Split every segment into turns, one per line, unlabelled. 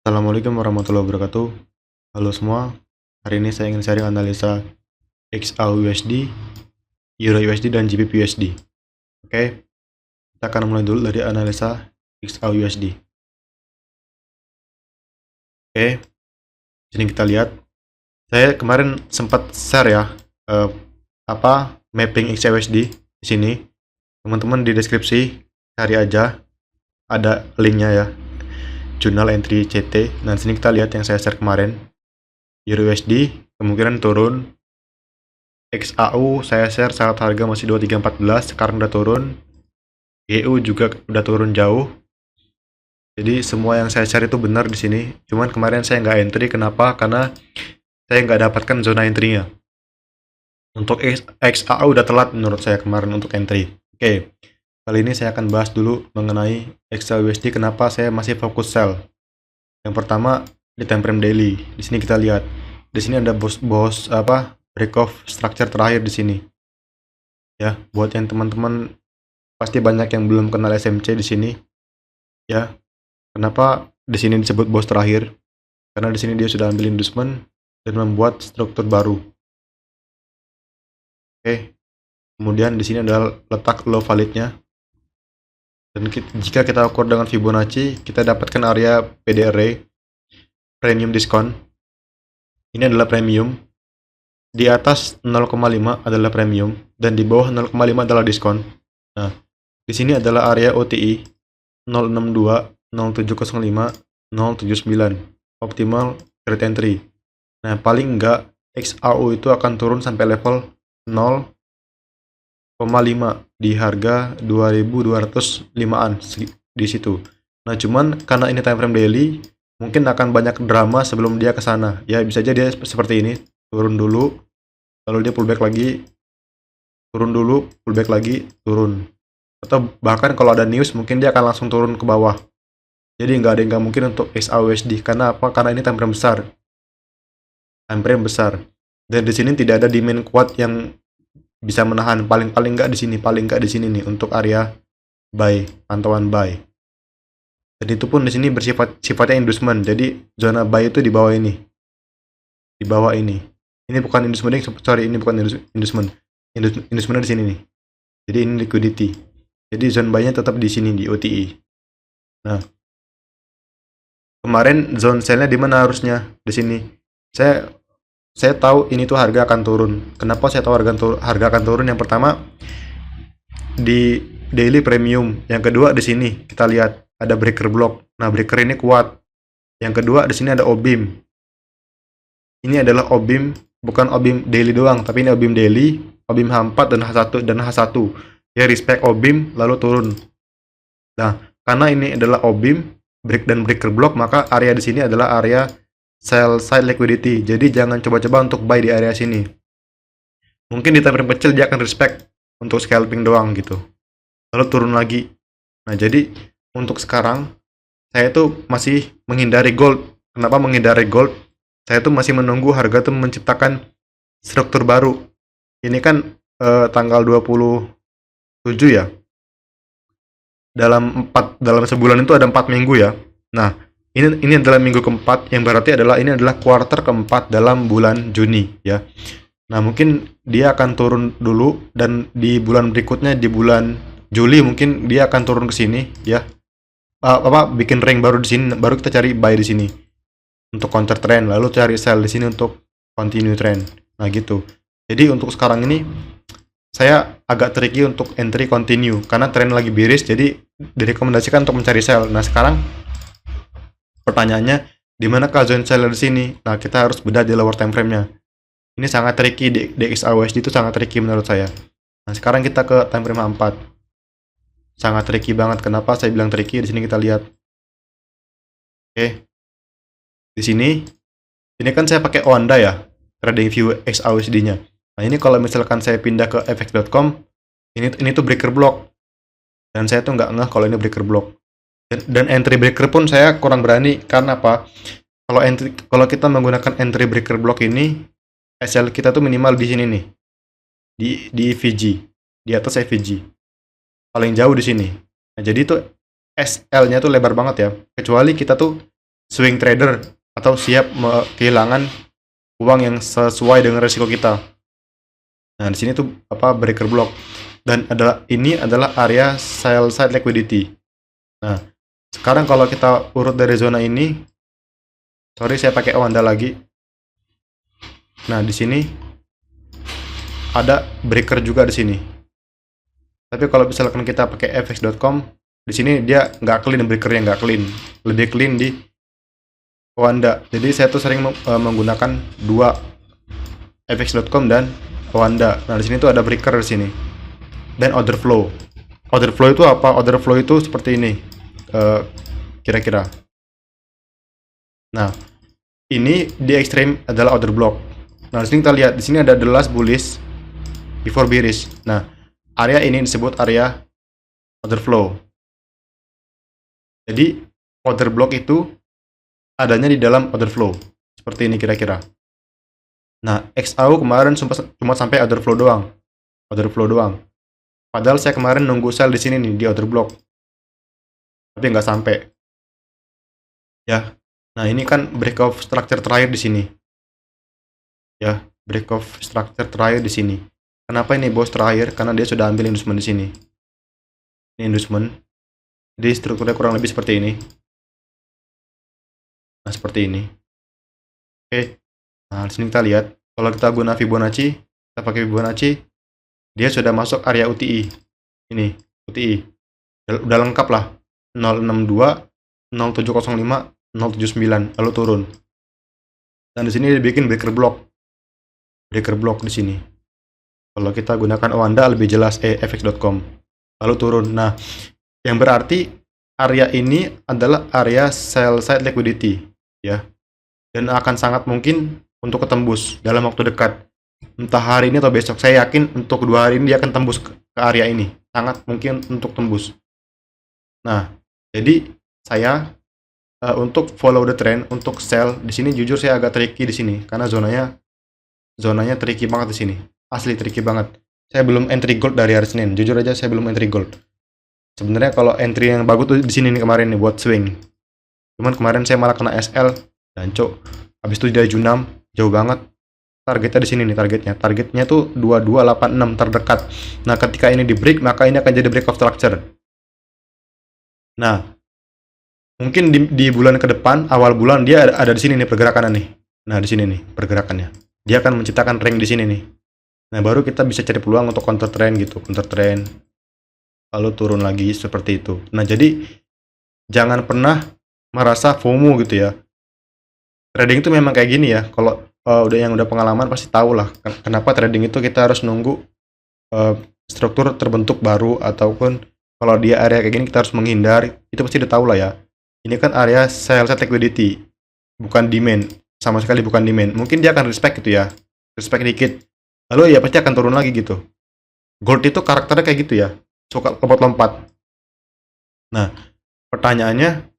Assalamualaikum warahmatullahi wabarakatuh. Halo semua, hari ini saya ingin sharing analisa XAUUSD, EURUSD, dan GBPUSD. Oke, kita akan mulai dulu dari analisa XAUUSD. Oke, sini kita lihat. Saya kemarin sempat share ya, mapping XAUUSD di sini. Teman-teman di deskripsi cari aja, ada linknya ya. Jurnal entry CT. Nah, sini kita lihat yang saya share kemarin. EURUSD kemungkinan turun. XAU saya share saat harga masih 2314, sekarang udah turun. GU juga udah turun jauh. Jadi semua yang saya share itu benar di sini. Cuman kemarin saya nggak entry, kenapa? Karena saya nggak dapatkan zona entry-nya. Untuk XAU udah telat menurut saya kemarin untuk entry. Oke, kali ini saya akan bahas dulu mengenai XAUUSD kenapa saya masih fokus sell. Yang pertama di time frame daily. Di sini kita lihat. Di sini ada break off structure terakhir di sini. Ya, buat yang teman-teman pasti banyak yang belum kenal SMC di sini. Ya, kenapa di sini disebut bos terakhir? Karena di sini dia sudah ambil inducement dan membuat struktur baru. Oke. Kemudian di sini adalah letak low validnya. Dan jika kita ukur dengan Fibonacci, kita dapatkan area PDRA, premium diskon. Ini adalah premium. Di atas 0,5 adalah premium dan di bawah 0,5 adalah diskon. Nah, di sini adalah area OTI 062, 0705, 079, optimal trade entry. Nah, paling enggak XAU itu akan turun sampai level 0,5 di harga 2205-an di situ. Nah, cuman karena ini time frame daily, mungkin akan banyak drama sebelum dia ke sana. Ya, bisa aja dia seperti ini, turun dulu, lalu dia pullback lagi, turun dulu, pullback lagi, turun. Atau bahkan kalau ada news, mungkin dia akan langsung turun ke bawah. Jadi nggak ada yang nggak mungkin untuk XAUUSD. Karena apa? Karena ini time frame besar. Time frame besar. Dan di sini tidak ada demand kuat yang bisa menahan. Paling nggak di sini, paling nggak di sini nih untuk area buy, pantauan buy. Dan itu pun di sini sifatnya inducement. Jadi zona buy itu di bawah ini. Di bawah ini. Ini bukan inducement, sorry, ini bukan inducement. Inducement di sini nih. Jadi ini liquidity. Jadi zone buy-nya tetap di sini di OTI. Nah, kemarin zone sell-nya di mana harusnya? Di sini. Saya tahu ini tuh harga akan turun. Kenapa saya tahu harga akan turun? Yang pertama di daily premium. Yang kedua di sini kita lihat ada breaker block. Nah, breaker ini kuat. Yang kedua di sini ada OBIM. Ini adalah OBIM, bukan OBIM daily doang, tapi ini OBIM daily, OBIM H4 dan H1. Ya, respect OBIM lalu turun. Nah, karena ini adalah OBIM dan breaker block, maka area di sini adalah area sell side liquidity. Jadi jangan coba-coba untuk buy di area sini. Mungkin di time frame kecil dia akan respect untuk scalping doang gitu. Lalu turun lagi. Nah, jadi untuk sekarang saya tuh masih menghindari gold. Kenapa menghindari gold? Saya tuh masih menunggu harga tuh menciptakan struktur baru. Ini kan tanggal 27 ya. Dalam sebulan itu ada 4 minggu ya. Nah, ini adalah minggu keempat, yang berarti ini adalah kuarter keempat dalam bulan Juni ya. Nah, mungkin dia akan turun dulu dan di bulan berikutnya, di bulan Juli mungkin dia akan turun ke sini ya. Bikin ring baru di sini, baru kita cari buy di sini untuk counter trend, lalu cari sell di sini untuk continue trend. Nah, gitu. Jadi untuk sekarang ini saya agak tricky untuk entry continue karena trend lagi bearish, jadi direkomendasikan untuk mencari sell. Nah, sekarang pertanyaannya, di manakah zone seller di sini? Nah, kita harus bedah di lower time frame-nya. Ini sangat tricky, XAUUSD itu sangat tricky menurut saya. Nah, sekarang kita ke time frame 4. Sangat tricky banget. Kenapa saya bilang tricky? Di sini kita lihat. Oke. Di sini kan saya pakai Oanda ya, trading view XAUUSD-nya. Nah, ini kalau misalkan saya pindah ke fx.com, ini tuh breaker block. Dan saya tuh nggak ngeh kalau ini breaker block. Dan entry breaker pun saya kurang berani. Karena apa? Kalau kita menggunakan entry breaker block ini, SL kita tuh minimal di sini nih. Di EVG, di atas EVG. Paling jauh di sini. Nah, jadi tuh SL-nya tuh lebar banget ya. Kecuali kita tuh swing trader atau siap kehilangan uang yang sesuai dengan risiko kita. Nah, di sini tuh breaker block, dan ini adalah area sell side liquidity. Nah, sekarang kalau kita urut dari zona ini, sorry saya pakai Oanda lagi. Nah, di sini ada breaker juga di sini. Tapi kalau misalkan kita pakai fx.com, di sini dia nggak clean, breakernya nggak clean, lebih clean di Oanda. Jadi saya tuh sering menggunakan dua, fx.com dan Oanda. Nah, di sini tuh ada breaker di sini. Dan order flow. Order flow itu apa? Order flow itu seperti ini. Kira-kira. Nah, ini di ekstrim adalah order block. Nah, di sini kita lihat, di sini ada the last bullish before bearish. Nah, area ini disebut area order flow. Jadi, order block itu adanya di dalam order flow. Seperti ini kira-kira. Nah, XAU kemarin cuma sampai order flow doang. Order flow doang. Padahal saya kemarin nunggu sell di sini nih, di order block. Tapi nggak sampai. Ya. Nah, ini kan break of structure terakhir di sini. Ya, break of structure terakhir di sini. Kenapa ini bos terakhir? Karena dia sudah ambil inducement di sini. Ini inducement. Jadi strukturnya kurang lebih seperti ini. Nah, seperti ini. Oke. Nah, di sini kita lihat, kalau kita guna Fibonacci, kita pakai Fibonacci, dia sudah masuk area UTI. Ini, UTI. Udah lengkap lah. 062, 0705, 079, lalu turun. Dan di sini dibikin breaker block. Breaker block di sini. Kalau kita gunakan Oanda lebih jelas, fx.com. Lalu turun. Nah, yang berarti area ini adalah area sell side liquidity, ya. Dan akan sangat mungkin untuk ketembus dalam waktu dekat. Entah hari ini atau besok. Saya yakin untuk 2 hari ini dia akan tembus ke area ini. Sangat mungkin untuk tembus. Nah, jadi saya untuk follow the trend, untuk sell di sini jujur saya agak tricky di sini karena zonanya tricky banget di sini. Asli tricky banget. Saya belum entry gold dari hari Senin. Jujur aja saya belum entry gold. Sebenarnya kalau entry yang bagus tuh di sini nih kemarin nih buat swing. Cuman kemarin saya malah kena SL dan habis itu dari Junam jauh banget. Targetnya di sini nih targetnya. Targetnya tuh 2286 terdekat. Nah, ketika ini di break maka ini akan jadi break of structure. Nah, mungkin di bulan ke depan, awal bulan dia ada di sini nih pergerakannya nih. Nah, di sini nih pergerakannya. Dia akan menciptakan rank di sini nih. Nah, baru kita bisa cari peluang untuk counter trend gitu, counter trend. Lalu turun lagi seperti itu. Nah, jadi jangan pernah merasa FOMO gitu ya. Trading itu memang kayak gini ya. Kalau udah pengalaman pasti tahu lah kenapa trading itu kita harus nunggu struktur terbentuk baru, ataupun kalau dia area kayak gini kita harus menghindar. Itu pasti udah tahu lah ya. Ini kan area sell side liquidity, bukan demand, sama sekali bukan demand. Mungkin dia akan respect gitu ya, respect dikit, lalu ya pasti akan turun lagi gitu. Gold itu karakternya kayak gitu ya, suka lompat-lompat. Nah, pertanyaannya,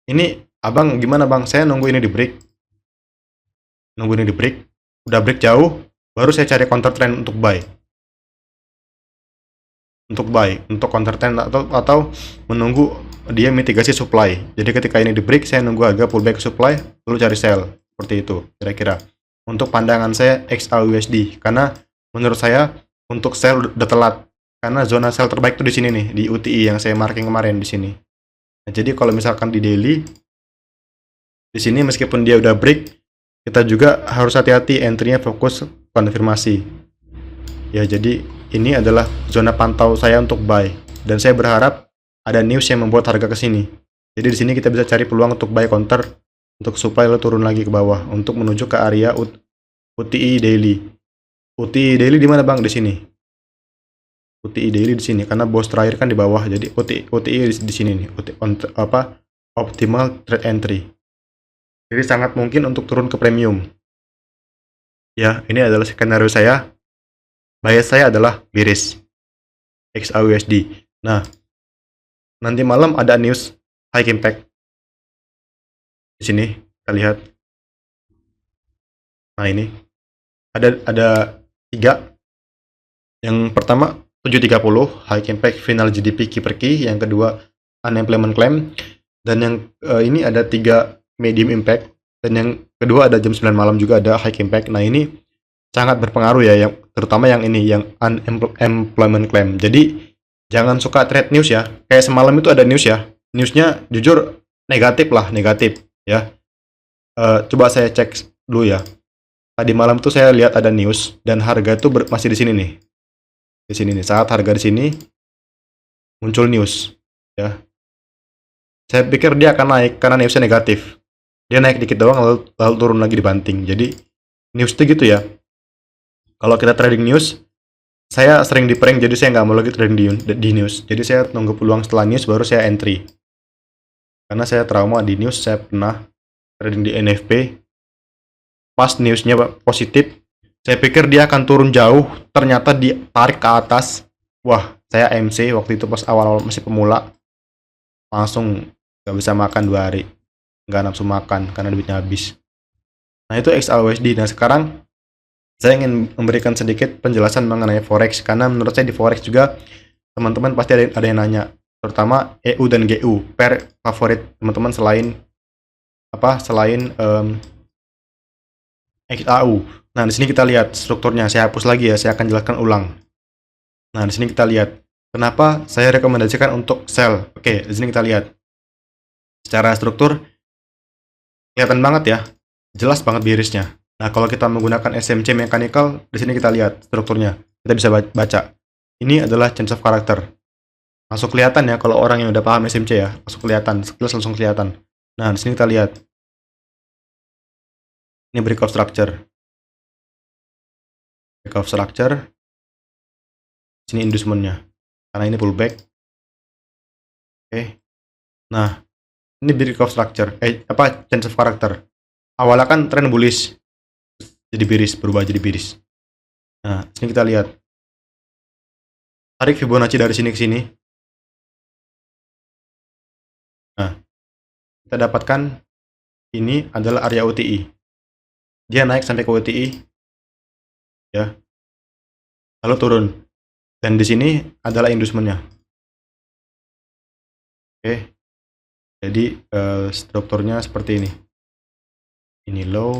ini abang gimana bang? Saya nunggu ini di break, udah break jauh, baru saya cari counter trend untuk buy. Untuk counter trend atau menunggu dia mitigasi supply. Jadi ketika ini di break, saya nunggu harga pullback supply, lalu cari sell. Seperti itu, kira-kira. Untuk pandangan saya XAUUSD, karena menurut saya untuk sell udah telat. Karena zona sell terbaik itu di sini nih, di UTI yang saya marking kemarin di sini. Nah, jadi kalau misalkan di daily, di sini meskipun dia udah break, kita juga harus hati-hati entry-nya fokus konfirmasi. Ya, jadi ini adalah zona pantau saya untuk buy, dan saya berharap ada news yang membuat harga ke sini. Jadi di sini kita bisa cari peluang untuk buy counter untuk supply lalu turun lagi ke bawah untuk menuju ke area UTI daily. UTI daily di mana bang? Di sini. UTI daily di sini karena bos terakhir kan di bawah. Jadi UTI di sini nih. Optimal trade entry. Jadi sangat mungkin untuk turun ke premium. Ya, ini adalah skenario saya. Bias saya adalah bearish XAUUSD. Nah, nanti malam ada news high impact. Di sini kita lihat. Nah, ini ada 3. Yang pertama 730 high impact final GDP key per key, yang kedua unemployment claim, dan yang ini ada 3 medium impact, dan yang kedua ada jam 9 malam juga ada high impact. Nah, ini sangat berpengaruh ya, yang terutama yang ini, yang unemployment claim. Jadi jangan suka trade news ya. Kayak semalam itu ada news ya. Newsnya jujur negatif lah, negatif ya. Coba saya cek dulu ya. Tadi malam tuh saya lihat ada news dan harga tuh masih di sini nih. Di sini nih. Saat harga di sini muncul news ya. Saya pikir dia akan naik karena newsnya negatif. Dia naik dikit doang lalu turun lagi dibanting. Jadi news itu gitu ya. Kalau kita trading news, saya sering di prank jadi saya nggak mau lagi trading di news. Jadi saya tunggu peluang setelah news baru saya entry. Karena saya trauma di news, saya pernah trading di NFP. Pas newsnya positif, saya pikir dia akan turun jauh, ternyata ditarik ke atas. Wah, saya MC waktu itu pas awal-awal masih pemula. Langsung nggak bisa makan 2 hari. Nggak nafsu makan karena duitnya habis. Nah, itu XAUSD. Nah, sekarang saya ingin memberikan sedikit penjelasan mengenai forex, karena menurut saya di forex juga teman-teman pasti ada yang nanya, terutama EU dan GU, pair favorit teman-teman selain XAU. Nah, di sini kita lihat strukturnya. Saya hapus lagi ya, saya akan jelaskan ulang. Nah, di sini kita lihat kenapa saya rekomendasikan untuk sell. Oke, di sini kita lihat secara struktur kelihatan banget ya, jelas banget birisnya. Nah, kalau kita menggunakan SMC mechanical, di sini kita lihat strukturnya. Kita bisa baca. Ini adalah change of character. Langsung kelihatan ya, kalau orang yang udah paham SMC ya, langsung kelihatan, sekilas langsung kelihatan. Nah, di sini kita lihat. Ini break of structure. Break of structure. Sini inducementnya. Karena ini pullback. Oke. Nah, ini break of structure. Change of character. Awalnya kan trend bullish. Jadi biris, berubah jadi biris. Nah, sini kita lihat. Tarik Fibonacci dari sini ke sini. Nah, kita dapatkan ini adalah area OTI. Dia naik sampai ke OTI. Ya. Lalu turun. Dan di sini adalah inducementnya. Oke. Jadi strukturnya seperti ini. Ini low,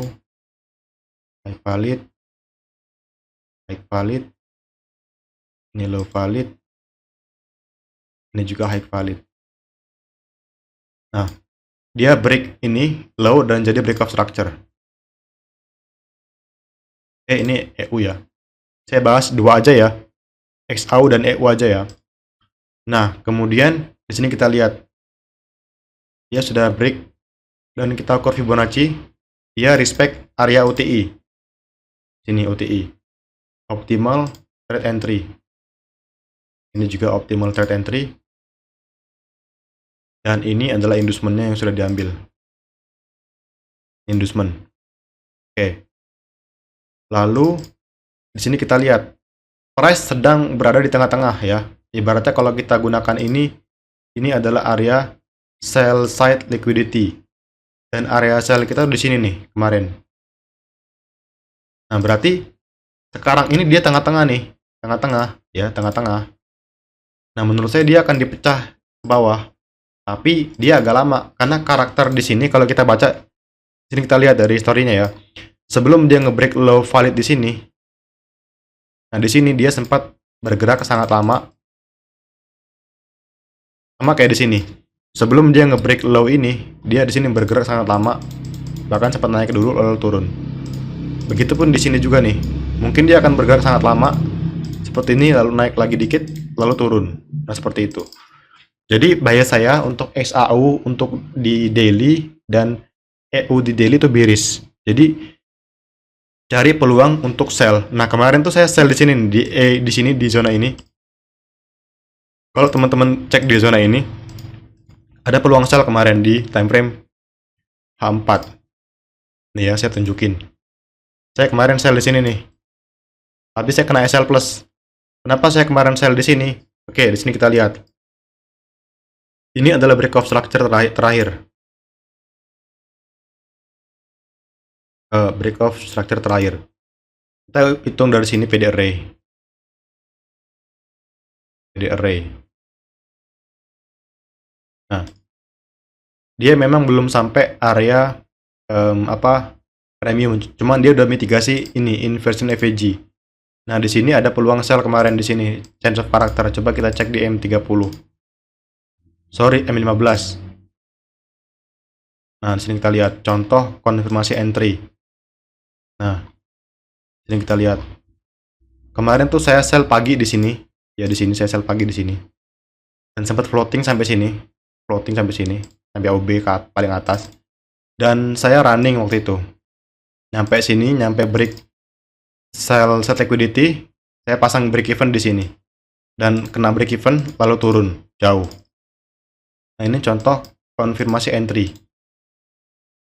high valid, high valid, ini low valid, ini juga high valid. Nah, dia break ini low dan jadi break of structure. Ini EU ya. Saya bahas dua aja ya, XAU dan EU aja ya. Nah, kemudian di sini kita lihat dia sudah break dan kita ukur Fibonacci, dia respect area OTI. Sini OTI, optimal trade entry. Ini juga optimal trade entry. Dan ini adalah inducementnya yang sudah diambil. Inducement. Oke. Lalu di sini kita lihat price sedang berada di tengah-tengah ya. Ibaratnya kalau kita gunakan ini adalah area sell side liquidity. Dan area sell kita di sini nih kemarin. Nah, berarti sekarang ini dia tengah-tengah nih. Tengah-tengah ya, tengah-tengah. Nah, menurut saya dia akan dipecah ke bawah. Tapi dia agak lama karena karakter di sini kalau kita baca, sini kita lihat dari historinya ya. Sebelum dia ngebreak low valid di sini, nah di sini dia sempat bergerak sangat lama, sama kayak di sini. Sebelum dia ngebreak low ini, dia di sini bergerak sangat lama, bahkan sempat naik dulu lalu turun. Begitupun di sini juga nih, mungkin dia akan bergerak sangat lama, seperti ini lalu naik lagi dikit, lalu turun. Nah seperti itu. Jadi bias saya untuk XAU untuk di daily dan EU di daily itu biris. Jadi cari peluang untuk sell. Nah, kemarin tuh saya sell di sini di sini di zona ini. Kalau teman-teman cek di zona ini ada peluang sell kemarin di time frame H4. Nih ya, saya tunjukin. Saya kemarin sell di sini nih. Tapi saya kena SL plus. Kenapa saya kemarin sell di sini? Oke, di sini kita lihat. Ini adalah break of structure terakhir. Break of structure terakhir. Kita hitung dari sini PD array. PD array. Nah, dia memang belum sampai area premium, cuman dia udah mitigasi ini inversion FVG. Nah, di sini ada peluang sell kemarin di sini, change of character. Coba kita cek di M30. Sorry, M15. Nah, di sini kita lihat contoh konfirmasi entry. Nah, di sini kita lihat. Kemarin tuh saya sell pagi di sini. Ya, di sini saya sell pagi di sini. Dan sempat floating sampai sini. Floating sampai sini, sampai OB paling atas. Dan saya running waktu itu. Nyampe sini, nyampe break sell set liquidity, saya pasang break even di sini. Dan kena break even lalu turun jauh. Nah, ini contoh konfirmasi entry.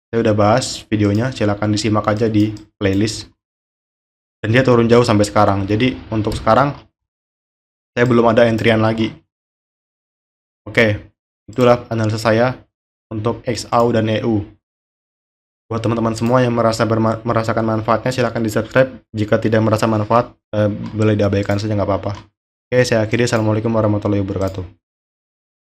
Saya udah bahas videonya, silahkan disimak aja di playlist. Dan dia turun jauh sampai sekarang. Jadi untuk sekarang saya belum ada entryan lagi. Oke, itulah analisa saya untuk XAU dan EU. Buat teman-teman semua yang merasakan manfaatnya, silahkan di subscribe. Jika tidak merasa manfaat, boleh diabaikan saja, nggak apa-apa. Oke, saya akhiri. Assalamualaikum warahmatullahi wabarakatuh.